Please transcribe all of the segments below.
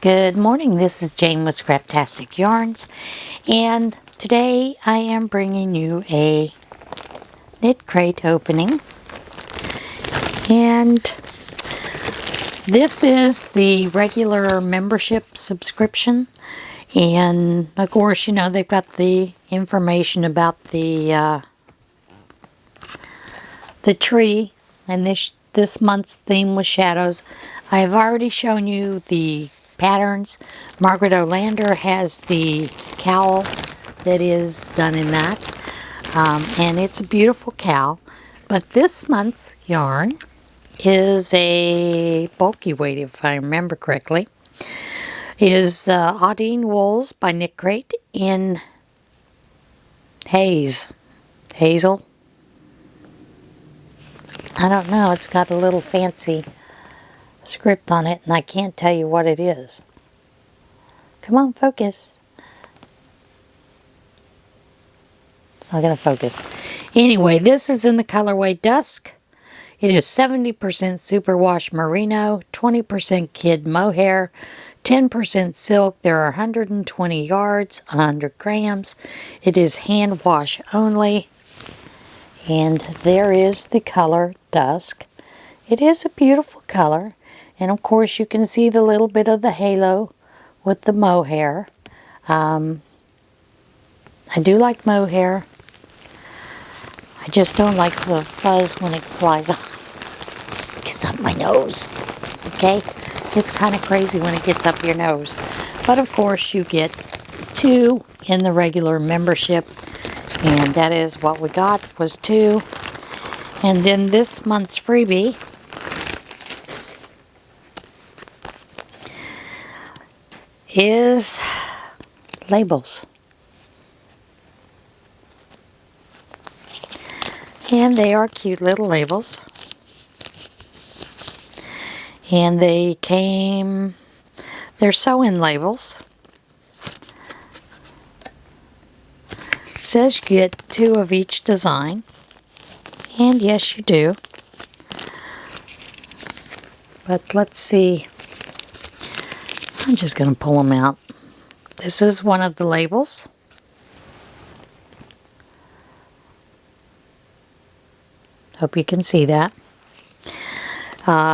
Good morning, this is Jane with Scraptascyarns, and today I am bringing you a Knitcrate opening. And this is the regular membership subscription, and of course, you know, they've got the information about the tree, and this month's theme was shadows. I have already shown you the patterns. Margaret Olander has the cowl that is done in that, and it's a beautiful cowl. But this month's yarn is a bulky weight, if I remember correctly, is Audine Wools by Knitcrate in Hazel. I don't know, it's got a little fancy script on it, and I can't tell you what it is. Come on, focus. It's not going to focus. Anyway, this is in the colorway Dusk. It is 70% superwash merino, 20% kid mohair, 10% silk. There are 120 yards, 100 grams. It is hand wash only. And there is the color Dusk. It is a beautiful color. And of course you can see the little bit of the halo with the mohair. I do like mohair. I just don't like the fuzz when it flies off. It gets up my nose. Okay? It's kind of crazy when it gets up your nose. But of course you get 2 in the regular membership. And that is what we got, was 2. And then this month's freebie is labels. And they are cute little labels. And they're sew-in labels. It says you get 2 of each design. And yes, you do. But let's see. I'm just going to pull them out. This is one of the labels. Hope you can see that.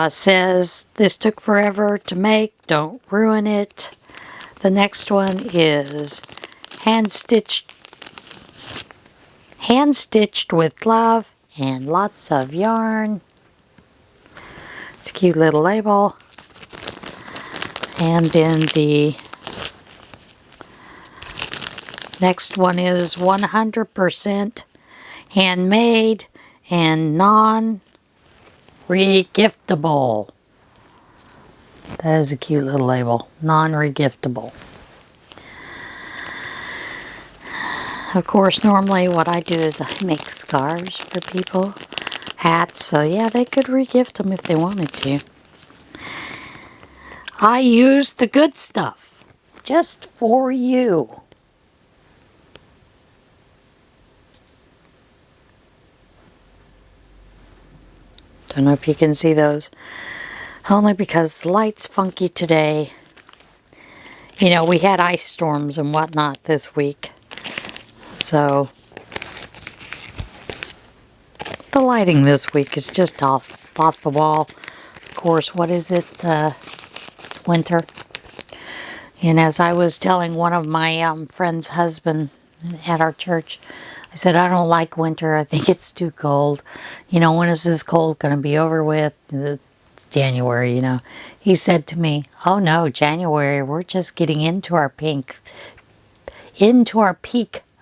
Says, this took forever to make, don't ruin it. The next one is hand stitched with love and lots of yarn. It's a cute little label. And then the next one is 100% handmade and non-regiftable. That is a cute little label. Non-regiftable. Of course, normally what I do is I make scarves for people. Hats. So yeah, they could regift them if they wanted to. I use the good stuff, just for you. Don't know if you can see those, only because the light's funky today. You know, we had ice storms and whatnot this week, so the lighting this week is just off the wall. Of course, what is it? It's winter. And as I was telling one of my friend's husband at our church, I said, I don't like winter. I think it's too cold. You know, when is this cold going to be over with? It's January, you know. He said to me, oh no, January, we're just getting into our peak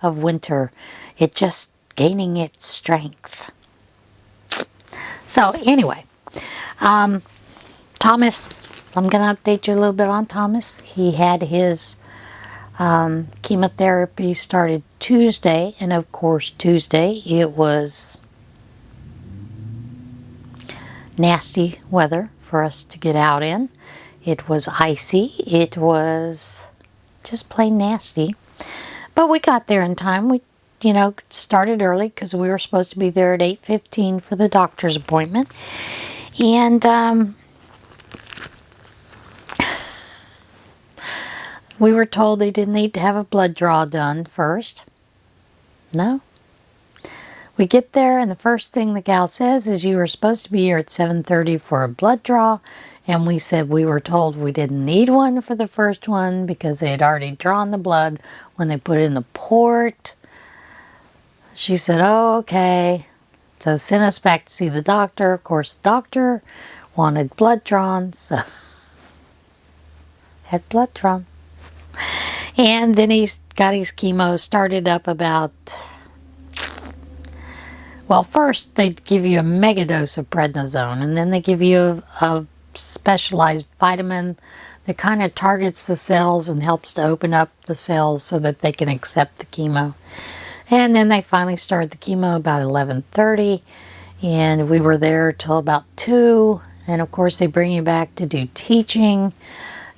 of winter. It's just gaining its strength. So anyway, Thomas, I'm going to update you a little bit on Thomas. He had his chemotherapy started Tuesday, and of course Tuesday it was nasty weather for us to get out in. It was icy. It was just plain nasty. But we got there in time. We, you know, started early because we were supposed to be there at 8:15 for the doctor's appointment. And We were told they didn't need to have a blood draw done first. No. We get there and the first thing the gal says is you were supposed to be here at 7:30 for a blood draw. And we said we were told we didn't need one for the first one because they had already drawn the blood when they put it in the port. She said, oh, okay. So sent us back to see the doctor. Of course, the doctor wanted blood drawn, so had blood drawn. And then he got his chemo started up about, well, first they give you a mega dose of prednisone, and then they give you a specialized vitamin that kind of targets the cells and helps to open up the cells so that they can accept the chemo. And then they finally started the chemo about 11:30, and we were there till about 2. And of course they bring you back to do teaching,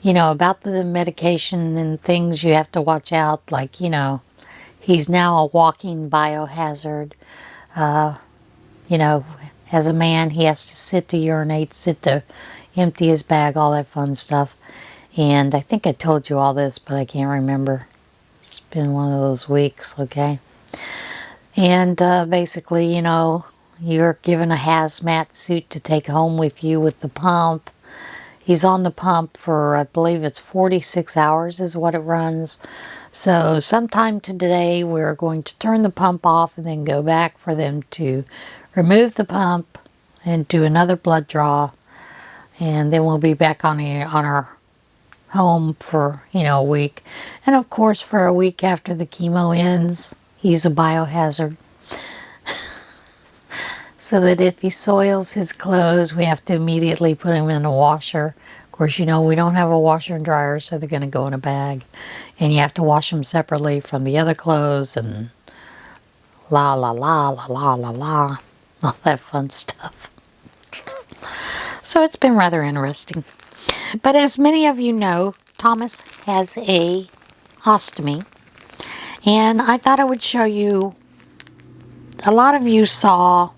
you know, about the medication and things you have to watch out. Like, you know, he's now a walking biohazard. You know, as a man, he has to sit to urinate, sit to empty his bag, all that fun stuff. And I think I told you all this, but I can't remember. It's been one of those weeks, okay? And basically, you know, you're given a hazmat suit to take home with you with the pump. He's on the pump for, I believe it's 46 hours is what it runs. So sometime today we're going to turn the pump off and then go back for them to remove the pump and do another blood draw. And then we'll be back on our home for, you know, a week. And of course for a week after the chemo ends, he's a biohazard. So that if he soils his clothes, we have to immediately put him in a washer. Of course, you know, we don't have a washer and dryer, so they're going to go in a bag. And you have to wash them separately from the other clothes and la la la la la la la. All that fun stuff. So it's been rather interesting. But as many of you know, Thomas has a ostomy. And I thought I would show you, a lot of you saw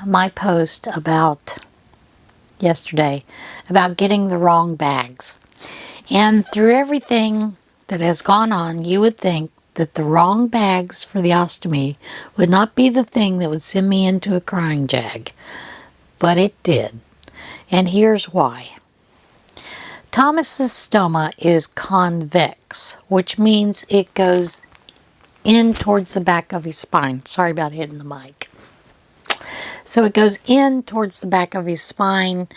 my post about yesterday about getting the wrong bags. And through everything that has gone on, you would think that the wrong bags for the ostomy would not be the thing that would send me into a crying jag. But it did. And here's why. Thomas's stoma is convex, which means it goes in towards the back of his spine. Sorry about hitting the mic. So it goes in towards the back of his spine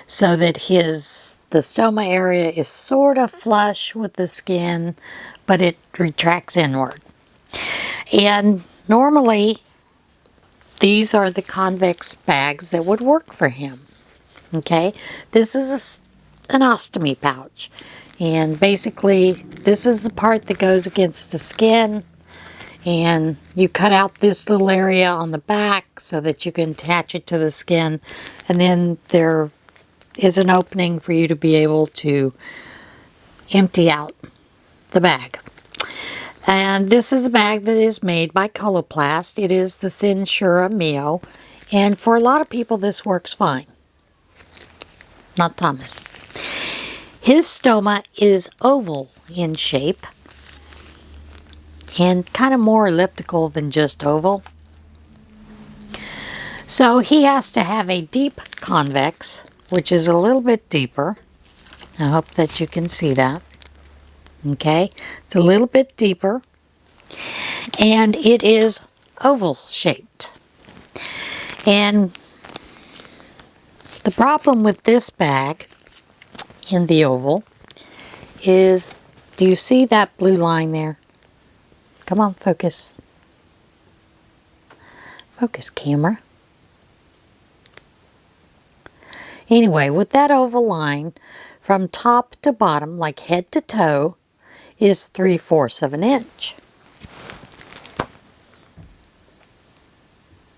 so that the stoma area is sort of flush with the skin, but it retracts inward. And normally, these are the convex bags that would work for him. Okay, this is an ostomy pouch. And basically, this is the part that goes against the skin. And you cut out this little area on the back so that you can attach it to the skin. And then there is an opening for you to be able to empty out the bag. And this is a bag that is made by Coloplast. It is the Sensura Mio. And for a lot of people, this works fine. Not Thomas. His stoma is oval in shape. And kind of more elliptical than just oval. So he has to have a deep convex, which is a little bit deeper. I hope that you can see that. Okay, it's a little bit deeper. And it is oval shaped. And the problem with this bag in the oval is, do you see that blue line there? Come on, focus. Focus, camera. Anyway, with that oval line, from top to bottom, like head to toe, is 3/4 of an inch.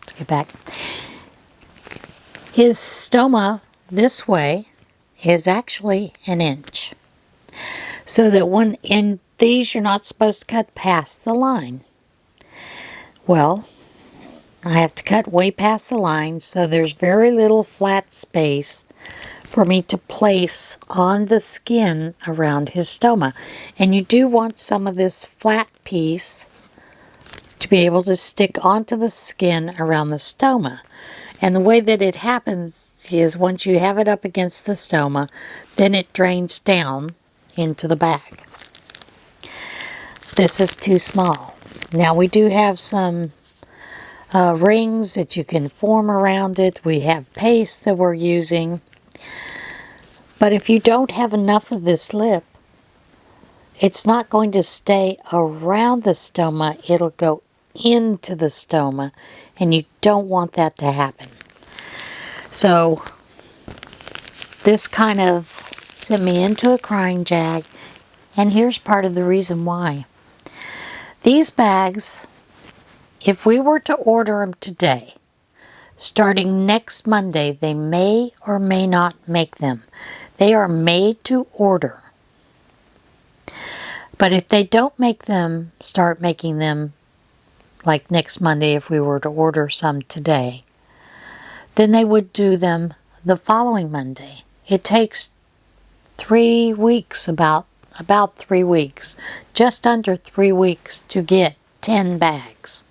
Let's get back. His stoma this way is actually an inch. So that when in these, you're not supposed to cut past the line. Well, I have to cut way past the line, so there's very little flat space for me to place on the skin around his stoma. And you do want some of this flat piece to be able to stick onto the skin around the stoma. And the way that it happens is once you have it up against the stoma, then it drains down into the bag. This is too small. Now we do have some rings that you can form around it. We have paste that we're using. But if you don't have enough of this lip, it's not going to stay around the stoma. It'll go into the stoma, and you don't want that to happen. So this kind of sent me into a crying jag, and here's part of the reason why. These bags, if we were to order them today, starting next Monday, they may or may not make them. They are made to order. But if they don't make them, start making them like next Monday, if we were to order some today, then they would do them the following Monday. It takes 3 weeks, about 3 weeks, just under 3 weeks to get 10 bags.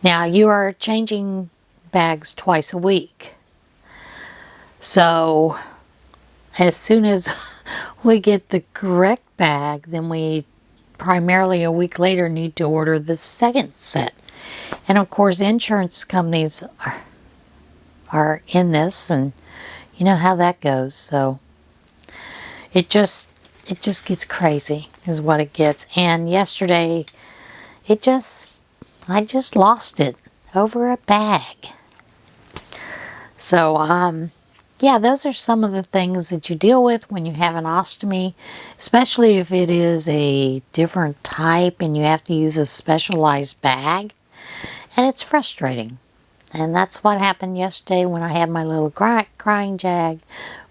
Now you are changing bags twice a week. So as soon as we get the correct bag, then we primarily a week later need to order the second set. And of course insurance companies are in this, and you know how that goes. So it just gets crazy is what it gets. And yesterday I just lost it over a bag. So yeah, those are some of the things that you deal with when you have an ostomy, especially if it is a different type and you have to use a specialized bag. And it's frustrating. And that's what happened yesterday when I had my little crying jag.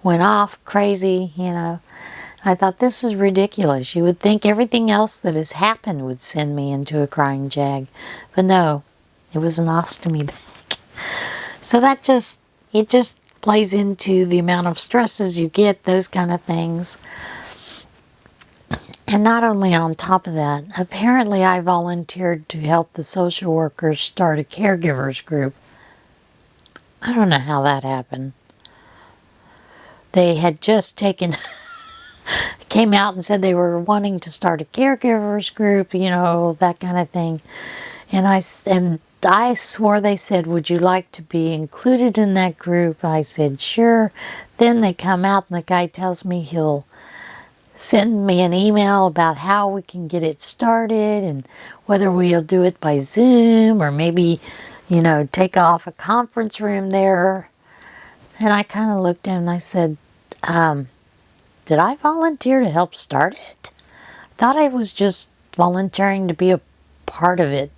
Went off crazy, you know. I thought, this is ridiculous. You would think everything else that has happened would send me into a crying jag. But no, it was an ostomy bag. So that it just plays into the amount of stresses you get, those kind of things. And not only on top of that, apparently I volunteered to help the social workers start a caregivers group. I don't know how that happened. They had just came out and said they were wanting to start a caregivers group, you know, that kind of thing. And I swore they said, would you like to be included in that group? I said, sure. Then they come out and the guy tells me he'll send me an email about how we can get it started and whether we'll do it by Zoom or maybe, you know, take off a conference room there. And I kind of looked at him and I said, did I volunteer to help start it? I thought I was just volunteering to be a part of it.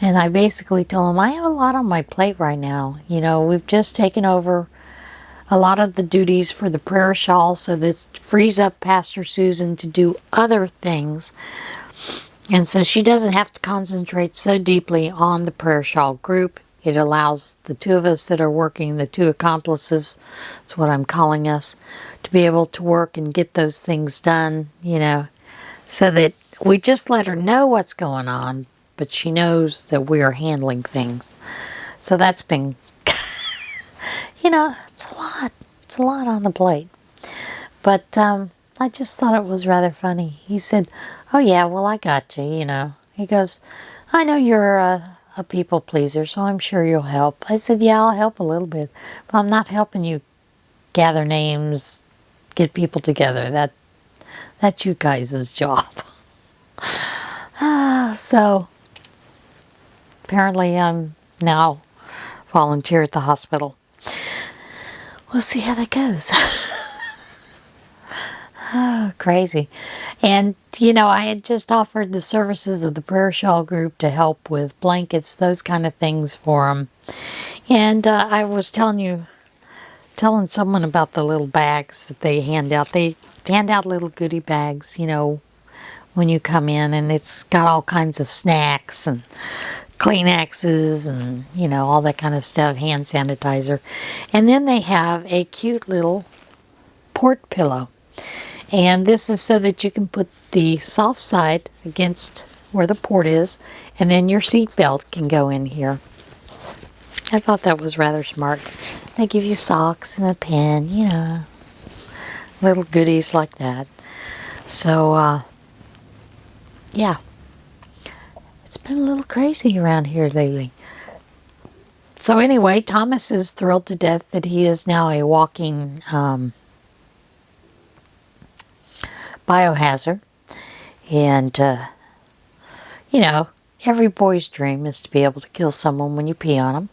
And I basically told him, I have a lot on my plate right now. You know, we've just taken over a lot of the duties for the prayer shawl, so this frees up Pastor Susan to do other things. And so she doesn't have to concentrate so deeply on the prayer shawl group. It allows the two of us that are working, the two accomplices, that's what I'm calling us, to be able to work and get those things done, you know, so that we just let her know what's going on, but she knows that we are handling things. So that's been, you know, it's a lot. It's a lot on the plate. But I just thought it was rather funny. He said, oh yeah, well I got you, you know. He goes, I know you're a people pleaser, so I'm sure you'll help. I said, yeah, I'll help a little bit. But I'm not helping you gather names, get people together. That's you guys' job. So apparently I'm now volunteer at the hospital. We'll see how that goes. Oh, crazy. And, you know, I had just offered the services of the prayer shawl group to help with blankets, those kind of things for them. And I was telling someone about the little bags that they hand out. They hand out little goodie bags, you know, when you come in, and it's got all kinds of snacks and Kleenexes and, you know, all that kind of stuff, hand sanitizer. And then they have a cute little port pillow. And this is so that you can put the soft side against where the port is, and then your seat belt can go in here. I thought that was rather smart. They give you socks and a pen, you know, little goodies like that. So, yeah. It's been a little crazy around here lately. So anyway, Thomas is thrilled to death that he is now a walking biohazard. And, you know, every boy's dream is to be able to kill someone when you pee on them.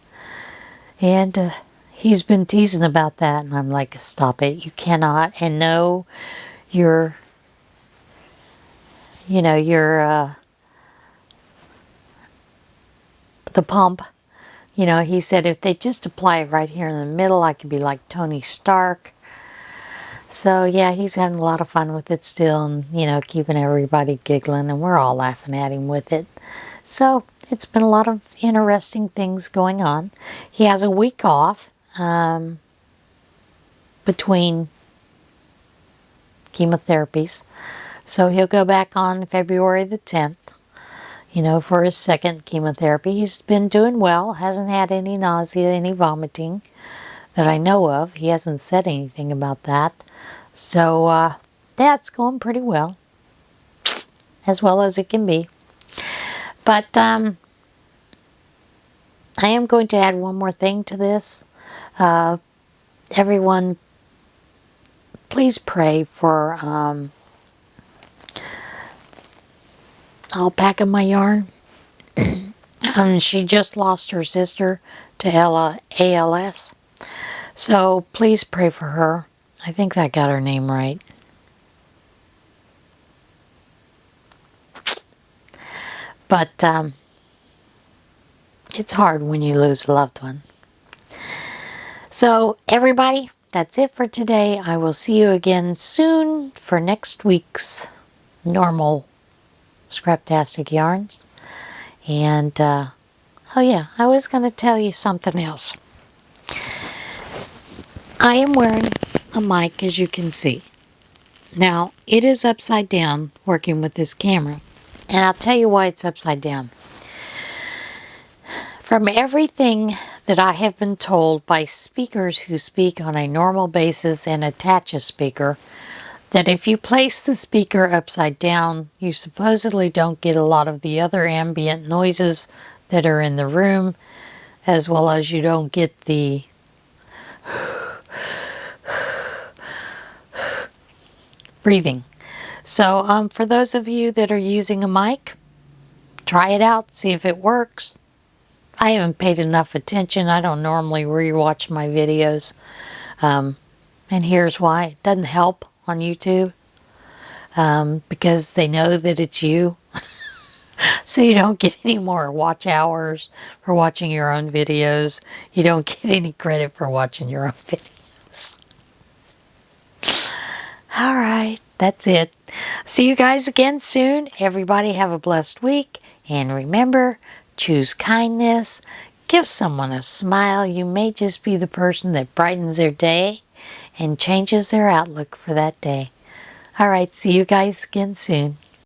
And he's been teasing about that, and I'm like, stop it. You cannot. And no, you're, you know, you're, the pump. You know, he said if they just apply it right here in the middle, I could be like Tony Stark. So, yeah, he's having a lot of fun with it still, and, you know, keeping everybody giggling, and we're all laughing at him with it. So, it's been a lot of interesting things going on. He has a week off between chemotherapies. So, he'll go back on February the 10th, you know, for his second chemotherapy. He's been doing well, hasn't had any nausea, any vomiting that I know of. He hasn't said anything about that. So, that's going pretty well. As well as it can be. But, I am going to add one more thing to this. Everyone, please pray for, Alpaca My Yarn. She just lost her sister to ALS. So, please pray for her. I think that got her name right. But it's hard when you lose a loved one. So, everybody, that's it for today. I will see you again soon for next week's normal Scraptastic Yarns. And, oh yeah, I was going to tell you something else. I am wearing a mic, as you can see. Now, it is upside down working with this camera. And I'll tell you why it's upside down. From everything that I have been told by speakers who speak on a normal basis and attach a speaker, that if you place the speaker upside down, you supposedly don't get a lot of the other ambient noises that are in the room, as well as you don't get the breathing. So for those of you that are using a mic, try it out, see if it works. I haven't paid enough attention. I don't normally rewatch my videos. And here's why. It doesn't help on YouTube because they know that it's you. So you don't get any more watch hours for watching your own videos. You don't get any credit for watching your own videos. Alright, that's it. See you guys again soon. Everybody have a blessed week. And remember, choose kindness. Give someone a smile. You may just be the person that brightens their day and changes their outlook for that day. Alright, see you guys again soon.